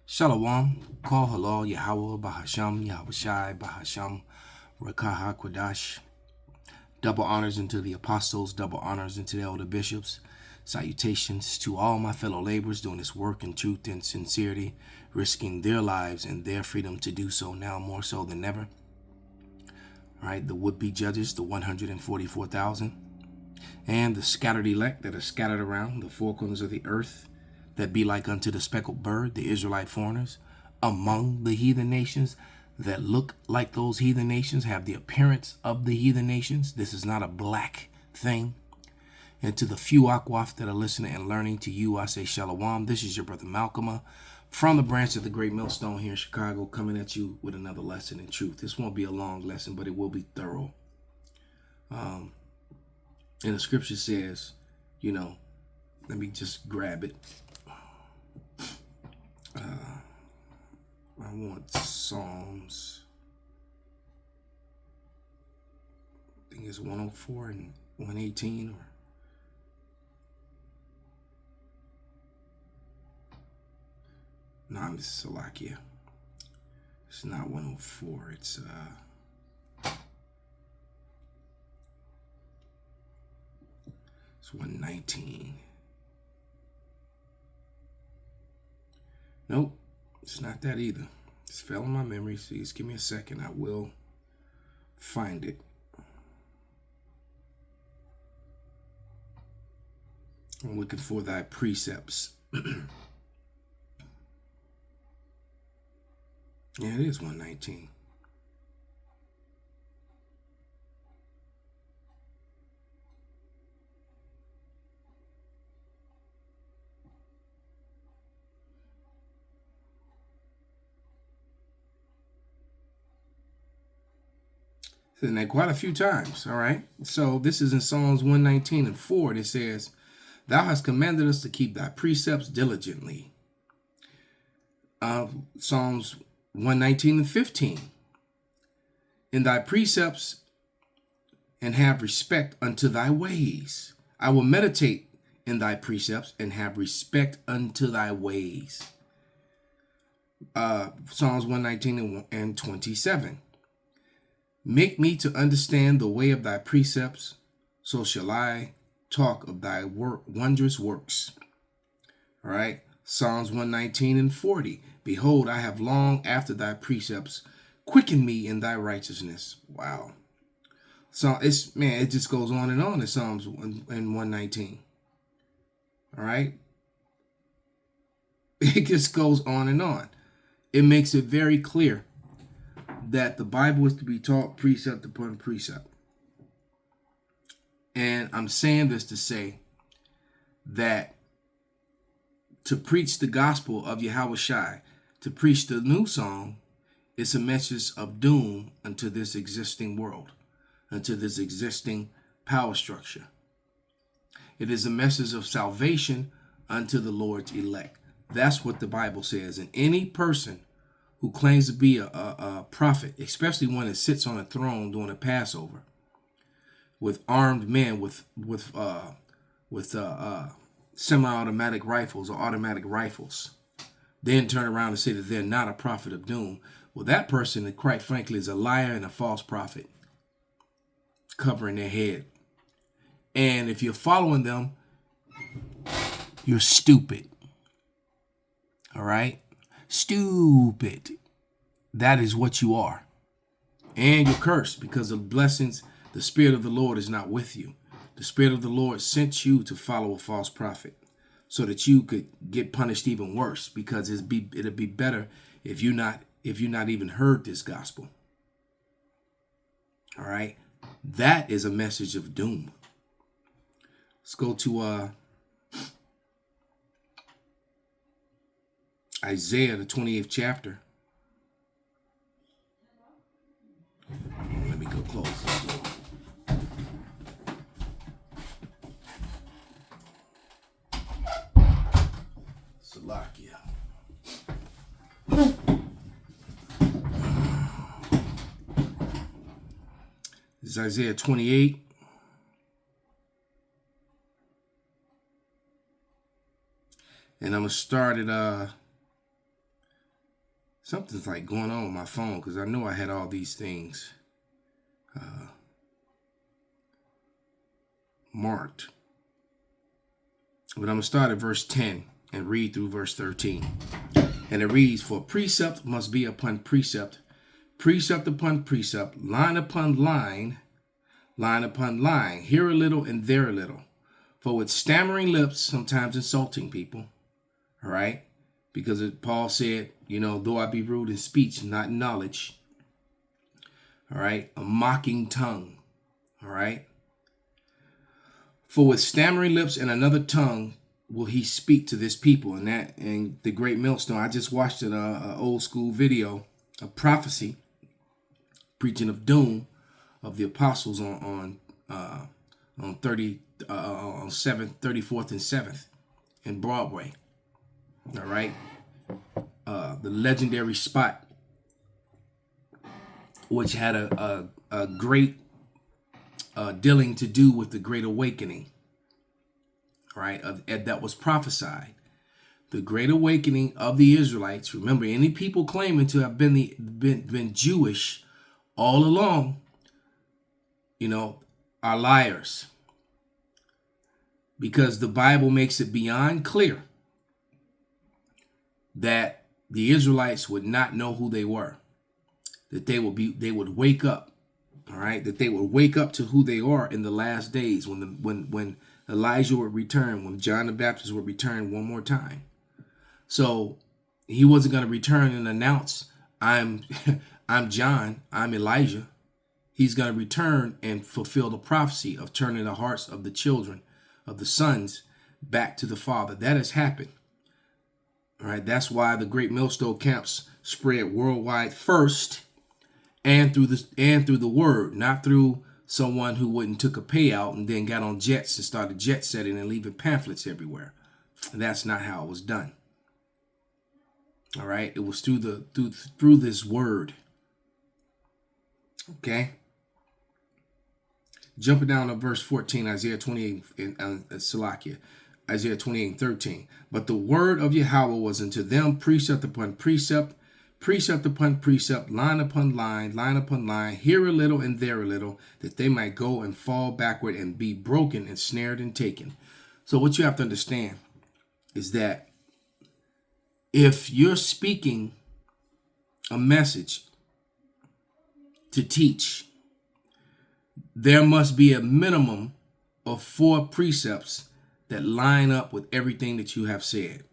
Shalom, Kol Halal, Yahweh, Bahasham, Yahushai, Bahasham, Rakaha Kwadash. Double honors unto the apostles, double honors unto the elder bishops. Salutations to all my fellow laborers doing this work in truth and sincerity, risking their lives and their freedom to do so now more so than ever. All right, the would-be judges, the 144,000, and the scattered elect that are scattered around the four corners of the earth, that be like unto the speckled bird, the Israelite foreigners, among the heathen nations, that look like those heathen nations, have the appearance of the heathen nations. This is not a black thing. And to the few Akwaf that are listening and learning, to you I say Shalom. This is your brother Malcolm from the branch of the Great Millstone here in Chicago, coming at you with another lesson in truth. This won't be a long lesson, but it will be thorough. And the scripture says, let me just grab it. I want Psalms. I think it's 104 and 118 or no, I'm Salakia. It's not 104. It's 119. Nope, it's not that either. It's fell in my memory. So just give me a second. I will find it. I'm looking for thy precepts. Yeah, it is 119. And that quite a few times, all right? So this is in Psalms 119 and 4. It says, Thou hast commanded us to keep thy precepts diligently. Psalms 119 and 15. In thy precepts and have respect unto thy ways. I will meditate in thy precepts and have respect unto thy ways. Psalms 119 and 27. Make me to understand the way of thy precepts, so shall I talk of thy wondrous works. All right. Psalms 119 and 40. Behold, I have longed after thy precepts. Quicken me in thy righteousness. Wow. So it just goes on in Psalms in 119. All right. It just goes on and on. It makes it very clear that the Bible is to be taught precept upon precept. And I'm saying this to say that to preach the gospel of Yahushai, to preach the new song, is a message of doom unto this existing world, unto this existing power structure. It is a message of salvation unto the Lord's elect. That's what the Bible says. And any person who claims to be a prophet, especially one that sits on a throne during a Passover, with armed men with semi-automatic rifles or automatic rifles, then turn around and say that they're not a prophet of doom. Well, that person, quite frankly, is a liar and a false prophet, covering their head. And if you're following them, you're stupid. All right? Stupid. That is what you are. And you're cursed because of blessings. The Spirit of the Lord is not with you. The Spirit of the Lord sent you to follow a false prophet so that you could get punished even worse, because it'd be better if you not even heard this gospel. All right? That is a message of doom. Let's go to Isaiah, the 28th chapter. Let me go close. Salakia. This is Isaiah 28. And I'm going to start at Something's like going on with my phone because I know I had all these things marked. But I'm going to start at verse 10 and read through verse 13. And it reads, "For precept must be upon precept, precept upon precept, line upon line, line upon line, here a little and there a little. For with stammering lips, sometimes insulting people," all right? Because Paul said, though I be rude in speech, not in knowledge, all right? A mocking tongue, all right? "For with stammering lips and another tongue will he speak to this people." And the great millstone, I just watched an old school video of prophecy, preaching of doom of the apostles on 7th, 34th, and 7th in Broadway. All right, the legendary spot, which had a great dealing to do with the Great Awakening, right? That was prophesied. The Great Awakening of the Israelites. Remember, any people claiming to have been Jewish all along, are liars, because the Bible makes it beyond clear that the Israelites would not know who they were, that they would wake up, all right, that they would wake up to who they are in the last days when Elijah would return, when John the Baptist would return one more time. So he wasn't going to return and announce, I'm John, I'm Elijah. He's going to return and fulfill the prophecy of turning the hearts of the children, of the sons, back to the Father. That has happened. All right, that's why the great millstone camps spread worldwide first, and through the word, not through someone who went and took a payout and then got on jets and started jet setting and leaving pamphlets everywhere. That's not how it was done. All right, it was through this word. Okay. Jumping down to verse 14, Isaiah 28 in Salakia. Isaiah 28:13. "But the word of Yahweh was unto them precept upon precept, precept upon precept, line upon line, line upon line, here a little and there a little, that they might go and fall backward and be broken and snared and taken." So what you have to understand is that if you're speaking a message to teach, there must be a minimum of 4 precepts that line up with everything that you have said.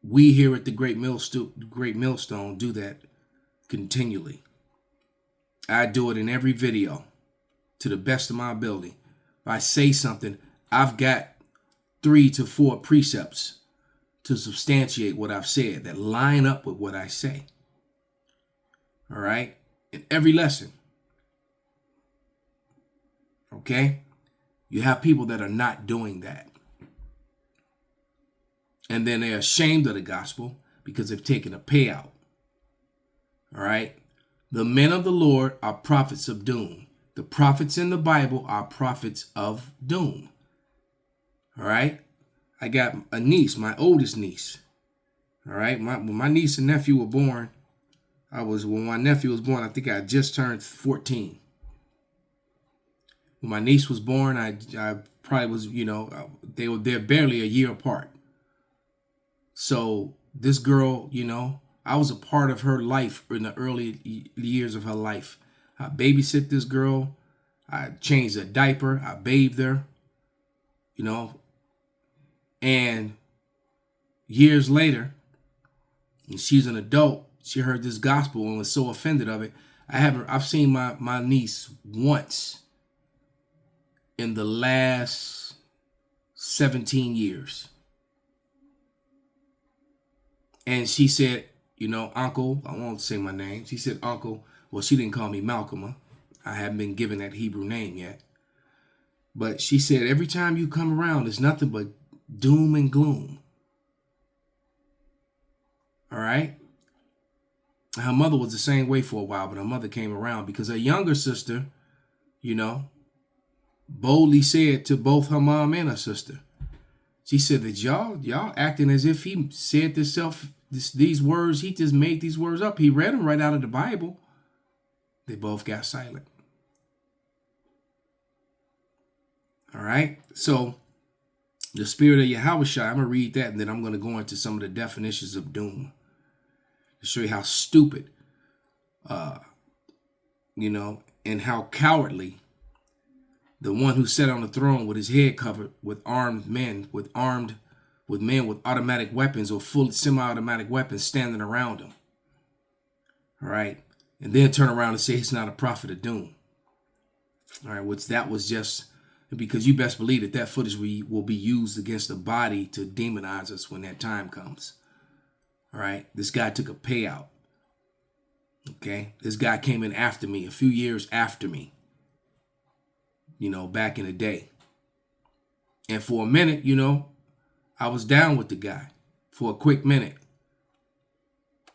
We here at the Great Millstone do that continually. I do it in every video to the best of my ability. If I say something, I've got 3 to 4 precepts to substantiate what I've said that line up with what I say. All right? In every lesson. Okay? You have people that are not doing that. And then they're ashamed of the gospel because they've taken a payout. All right? The men of the Lord are prophets of doom. The prophets in the Bible are prophets of doom. All right? I got a niece, my oldest niece. All right? When my niece and nephew were born, when my nephew was born, I think I just turned 14. When my niece was born, I probably was, they're barely a year apart. So this girl, I was a part of her life in the early years of her life. I babysit this girl. I changed her diaper. I bathed her, and years later, when she's an adult, she heard this gospel and was so offended of it. I've seen my niece once in the last 17 years. And she said, Uncle, I won't say my name. She said, Uncle, well, she didn't call me Malcolm. I haven't been given that Hebrew name yet. But she said, every time you come around, it's nothing but doom and gloom. All right? Her mother was the same way for a while, but her mother came around because her younger sister, boldly said to both her mom and her sister, she said that y'all acting as if he said this These words, he just made these words up. He read them right out of the Bible. They both got silent. All right. So the spirit of Yahushua, I'm going to read that, and then I'm going to go into some of the definitions of doom to show you how stupid, and how cowardly the one who sat on the throne with his head covered with armed men, with men with automatic weapons or full semi-automatic weapons standing around him. All right. And then turn around and say he's not a prophet of doom. All right. Which that was just because you best believe that footage will be used against the body to demonize us when that time comes. All right. This guy took a payout. Okay. This guy came in after me, a few years after me, back in the day. And for a minute, I was down with the guy for a quick minute.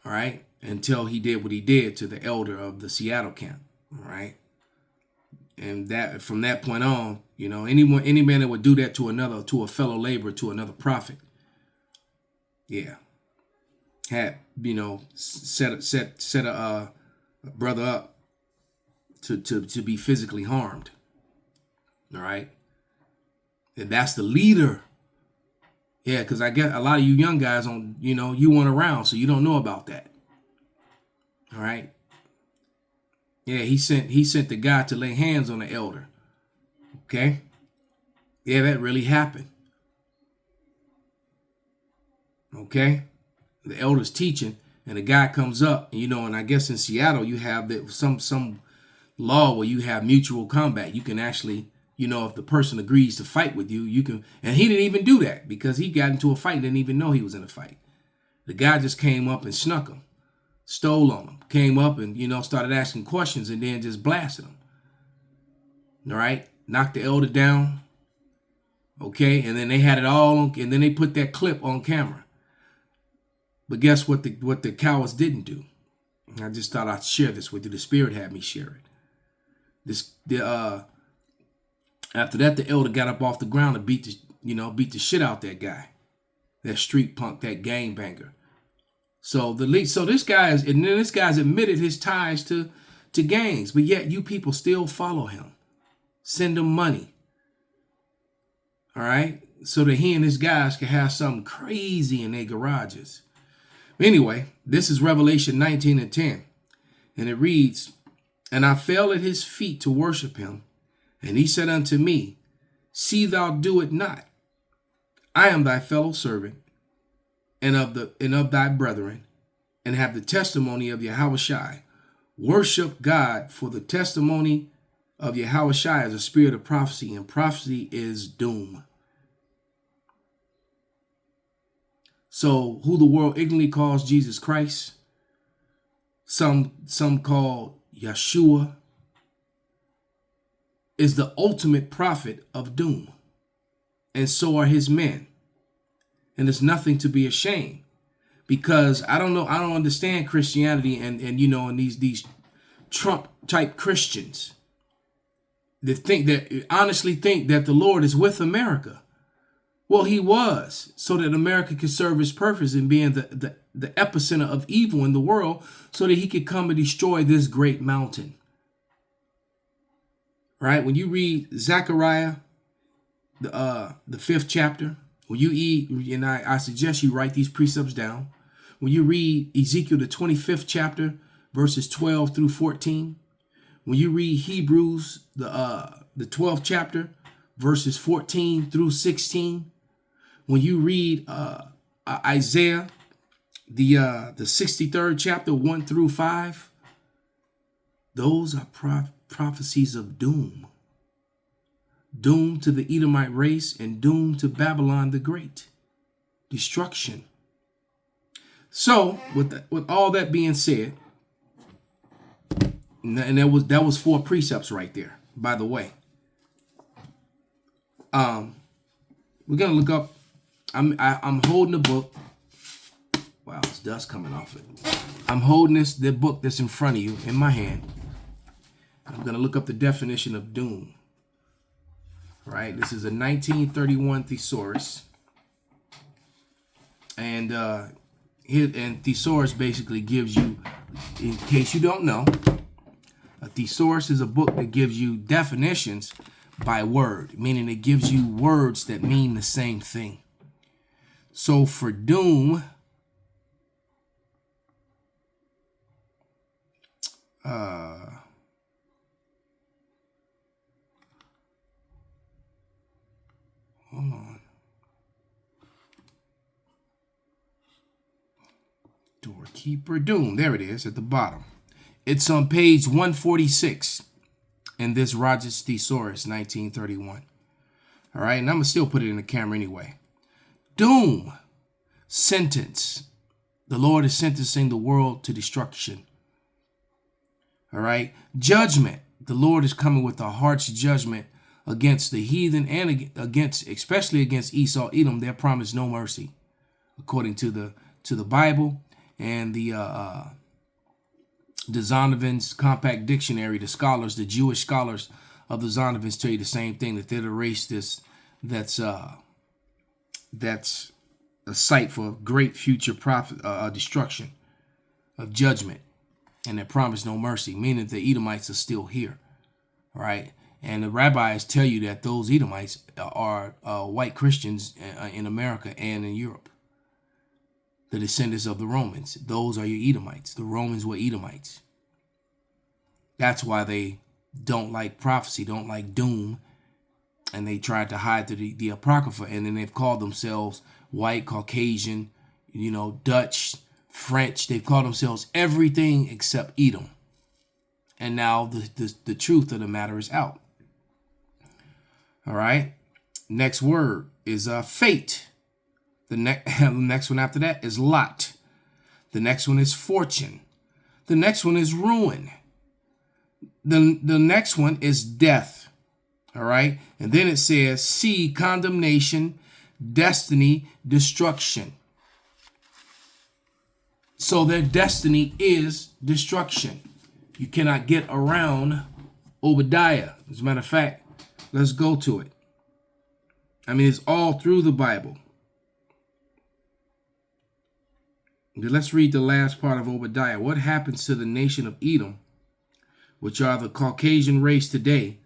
All right. Until he did what he did to the elder of the Seattle camp. All right. And that from that point on, any man that would do that to a fellow laborer, to another prophet, yeah, had set a brother up to be physically harmed. All right, and that's the leader. Yeah, because I get a lot of you young guys you weren't around, so you don't know about that. All right. Yeah, he sent the guy to lay hands on the elder. Okay. Yeah, that really happened. Okay. The elder's teaching, and the guy comes up, and I guess in Seattle you have some law where you have mutual combat. You can actually, if the person agrees to fight with you, you can. And he didn't even do that because he got into a fight, didn't even know he was in a fight. The guy just came up and snuck him. Stole on him, came up and, started asking questions and then just blasted him. All right. Knocked the elder down. Okay. And then they had it all on, and then they put that clip on camera. But guess what the cowards didn't do? I just thought I'd share this with you. The Spirit had me share it. After that, the elder got up off the ground and beat the shit out that guy. That street punk, that gangbanger. So this guy's admitted his ties to gangs, but yet you people still follow him, send him money. All right, so that he and his guys can have something crazy in their garages. Anyway, this is Revelation 19:10, and it reads, "And I fell at his feet to worship him, and he said unto me, See thou do it not. I am thy fellow servant, and of thy brethren, and have the testimony of Yahushua. Worship God, for the testimony of Yahushua is a spirit of prophecy, and prophecy is doom." So, who the world ignorantly calls Jesus Christ, some call Yeshua, is the ultimate prophet of doom, and so are his men. And there's nothing to be ashamed, because I don't understand Christianity and these Trump type Christians that honestly think that the Lord is with America. Well, he was, so that America could serve his purpose in being the epicenter of evil in the world, so that he could come and destroy this great mountain. Right? When you read Zechariah, the 5th chapter, when you eat, and I suggest you write these precepts down. When you read Ezekiel, the 25th chapter, verses 12 through 14. When you read Hebrews, the 12th chapter, verses 14 through 16. When you read Isaiah, the 63rd chapter, 1 through 5, those are prophecies of doom. Doom to the Edomite race and doom to Babylon the Great. Destruction. So, with all that being said, and that was 4 precepts right there, by the way. We're gonna look up. I'm holding the book. Wow, it's dust coming off it. I'm holding the book that's in front of you in my hand. I'm gonna look up the definition of doom. Right, this is a 1931 thesaurus, and Here, and thesaurus basically gives you, in case you don't know, a thesaurus is a book that gives you definitions by word, meaning it gives you words that mean the same thing. So for doom, hold on. Doorkeeper doom. There it is at the bottom. It's on page 146 in this Rogers Thesaurus, 1931. All right, and I'm going to still put it in the camera anyway. Doom, sentence. The Lord is sentencing the world to destruction. All right, judgment. The Lord is coming with a harsh judgment against the heathen and against, especially against Esau, Edom. They're promised no mercy, according to the Bible and the Zondervan's Compact Dictionary. The scholars, the Jewish scholars of the Zondervan's, tell you the same thing, that they're the race that's a site for great future destruction of judgment, and that promise no mercy, meaning the Edomites are still here, right? And the rabbis tell you that those Edomites are white Christians in America and in Europe, the descendants of the Romans. Those are your Edomites. The Romans were Edomites. That's why they don't like prophecy, don't like doom, and they tried to hide the Apocrypha, and then they've called themselves white, Caucasian, Dutch, French. They've called themselves everything except Edom. And now the truth of the matter is out. All right. Next word is fate. The next one after that is lot. The next one is fortune. The next one is ruin. The next one is death. All right. And then it says C, condemnation, destiny, destruction. So their destiny is destruction. You cannot get around Obadiah. As a matter of fact, let's go to it. I mean, it's all through the Bible. Let's read the last part of Obadiah. What happens to the nation of Edom, which are the Caucasian race today?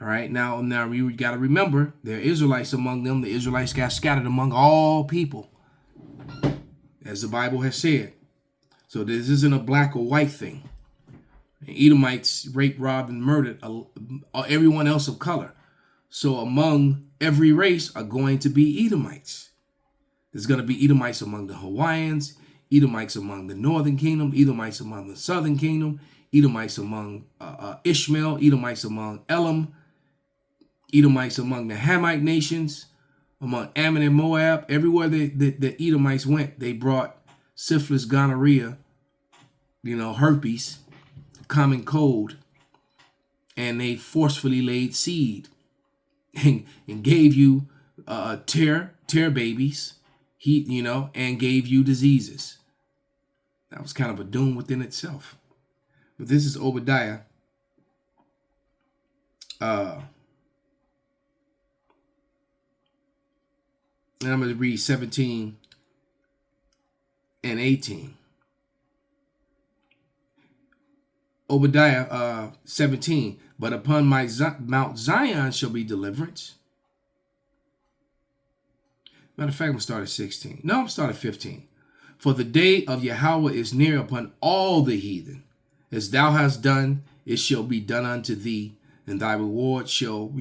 All right, now you got to remember, there are Israelites among them. The Israelites got scattered among all people, as the Bible has said. So this isn't a black or white thing. Edomites raped, robbed, and murdered everyone else of color. So among every race are going to be Edomites. There's going to be Edomites among the Hawaiians, Edomites among the northern kingdom, Edomites among the southern kingdom, Edomites among Ishmael, Edomites among Elam, Edomites among the Hamite nations, among Ammon and Moab. Everywhere the Edomites went, they brought syphilis, gonorrhea, herpes, common cold, and they forcefully laid seed and gave you tear babies, and gave you diseases. That was kind of a doom within itself. But this is Obadiah. And I'm going to read 17 and 18. Obadiah 17. But upon Mount Zion shall be deliverance. Matter of fact, I'm going to start at 16. No, I'm going to start at 15. For the day of Yahweh is near upon all the heathen. As thou hast done, it shall be done unto thee, and thy reward shall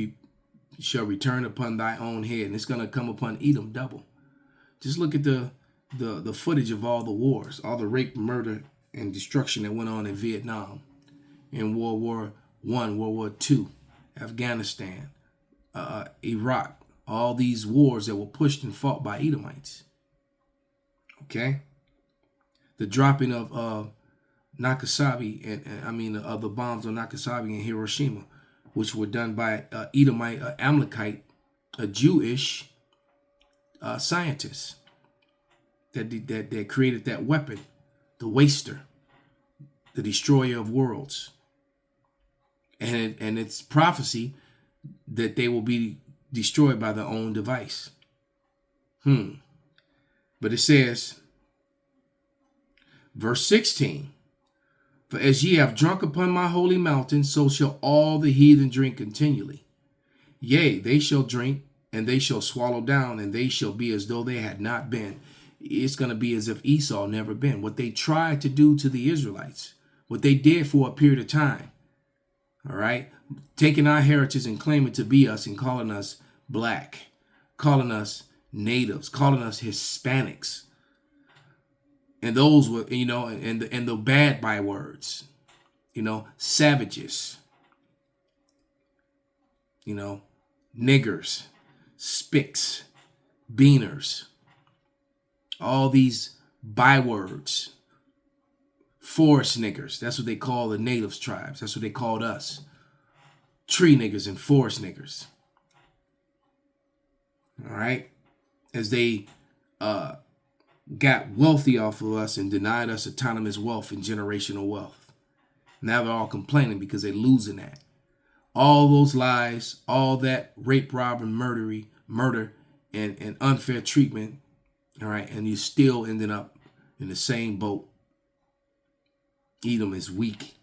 return upon thy own head. And it's going to come upon Edom double. Just look at the footage of all the wars, all the rape, murder, and destruction that went on in Vietnam, in World War I, World War II, Afghanistan, Iraq, all these wars that were pushed and fought by Edomites. Okay? The dropping of Nagasaki, of the bombs on Nagasaki and Hiroshima, which were done by Edomite, Amalekite, a Jewish scientist that created that weapon, the waster, the destroyer of worlds. And it's prophecy that they will be destroyed by their own device. But it says, Verse 16. For as ye have drunk upon my holy mountain, so shall all the heathen drink continually. Yea, they shall drink, and they shall swallow down, and they shall be as though they had not been. It's going to be as if Esau never been. What they tried to do to the Israelites, what they did for a period of time, all right, taking our heritage and claiming to be us and calling us black, calling us natives, calling us Hispanics. And those were, and the bad bywords, savages, niggers, spicks, beaners, all these bywords, forest niggers. That's what they call the natives tribes. That's what they called us. Tree niggers and forest niggers. All right. As they got wealthy off of us and denied us autonomous wealth and generational wealth. Now they're all complaining because they're losing that. All those lies, all that rape, rob, and murder, and unfair treatment, all right, and you still ended up in the same boat. Edom is weak.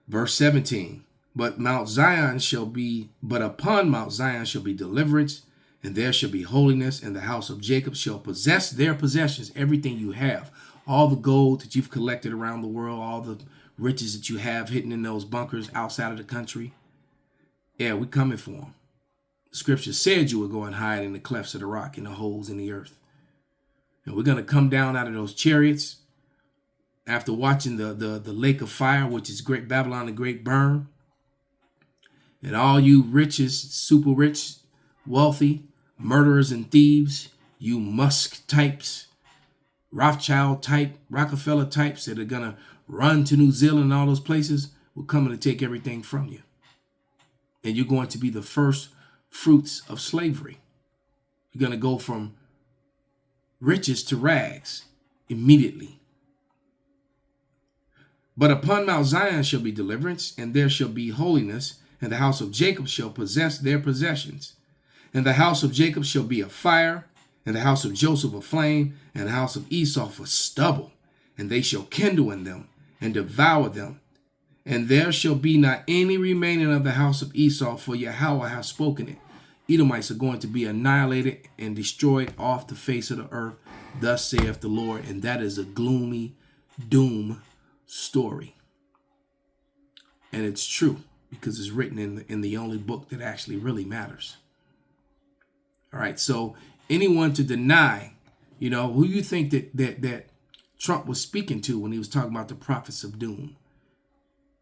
Verse 17, but upon Mount Zion shall be deliverance, and there shall be holiness, and the house of Jacob shall possess their possessions, everything you have, all the gold that you've collected around the world, all the riches that you have hidden in those bunkers outside of the country. Yeah, we're coming for them. The scripture said you would go and hide in the clefts of the rock, in the holes in the earth. And we're going to come down out of those chariots after watching the lake of fire, which is Great Babylon, the great burn. And all you riches, super rich, wealthy, murderers and thieves, you Musk types, Rothschild type, Rockefeller types that are going to run to New Zealand and all those places, we're coming to take everything from you. And you're going to be the first fruits of slavery. You're going to go from riches to rags immediately. But upon Mount Zion shall be deliverance, and there shall be holiness, and the house of Jacob shall possess their possessions. And the house of Jacob shall be a fire, and the house of Joseph a flame, and the house of Esau for stubble. And they shall kindle in them, and devour them. And there shall be not any remaining of the house of Esau, for Yahweh hath spoken it. Edomites are going to be annihilated and destroyed off the face of the earth. Thus saith the Lord. And that is a gloomy doom story. And it's true, because it's written in the only book that actually really matters. All right, so anyone to deny, who you think that Trump was speaking to when he was talking about the prophets of doom.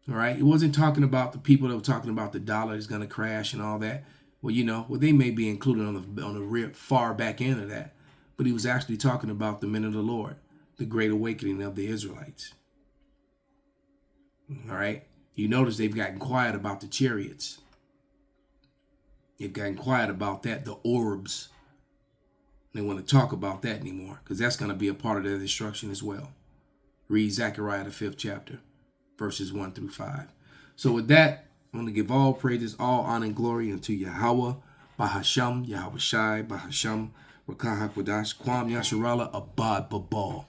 All right, he wasn't talking about the people that were talking about the dollar is going to crash and all that. Well, they may be included on the rear far back end of that, but he was actually talking about the men of the Lord, the great awakening of the Israelites. All right, you notice they've gotten quiet about the chariots. They've gotten quiet about that, the orbs. They want to talk about that anymore, because that's going to be a part of their destruction as well. Read Zechariah, the 5th chapter, verses 1 through 5. So with that, I'm going to give all praises, all honor and glory unto Yahweh, Bahasham, Yahweh Shai, Bahasham, Rakah HaKodash, Kwam Yasharallah, Abad Babal.